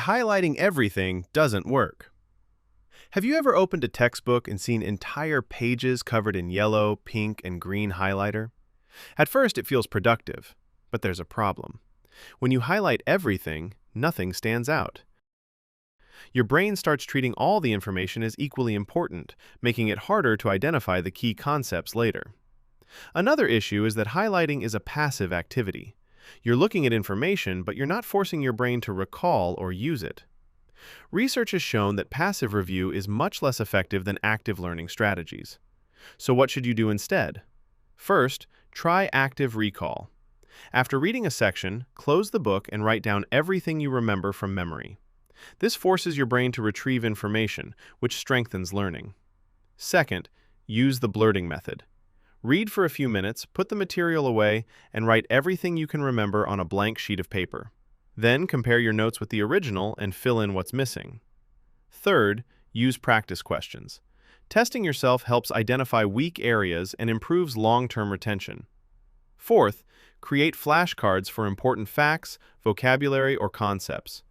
highlighting everything doesn't work. Have you ever opened a textbook and seen entire pages covered in yellow, pink, and green highlighter? At first, it feels productive, but there's a problem. When you highlight everything, nothing stands out. Your brain starts treating all the information as equally important, making it harder to identify the key concepts later. Another issue is that highlighting is a passive activity. You're looking at information, but you're not forcing your brain to recall or use it. Research has shown that passive review is much less effective than active learning strategies. So what should you do instead? First, try active recall. After reading a section, close the book and write down everything you remember from memory. This forces your brain to retrieve information, which strengthens learning. Second, use the blurting method. Read for a few minutes, put the material away, and write everything you can remember on a blank sheet of paper. Then compare your notes with the original and fill in what's missing. Third, use practice questions. Testing yourself helps identify weak areas and improves long-term retention. Fourth, create flashcards for important facts, vocabulary, or concepts.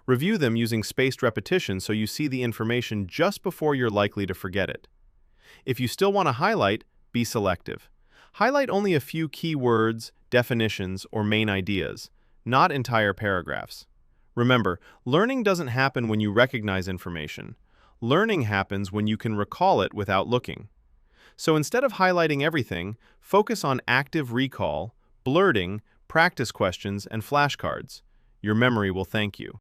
Review them using spaced repetition so you see the information just before you're likely to forget it. If you still want to highlight, be selective. Highlight only a few key words, definitions, or main ideas, not entire paragraphs. Remember, learning doesn't happen when you recognize information. Learning happens when you can recall it without looking. So instead of highlighting everything, focus on active recall, blurting, practice questions, and flashcards. Your memory will thank you.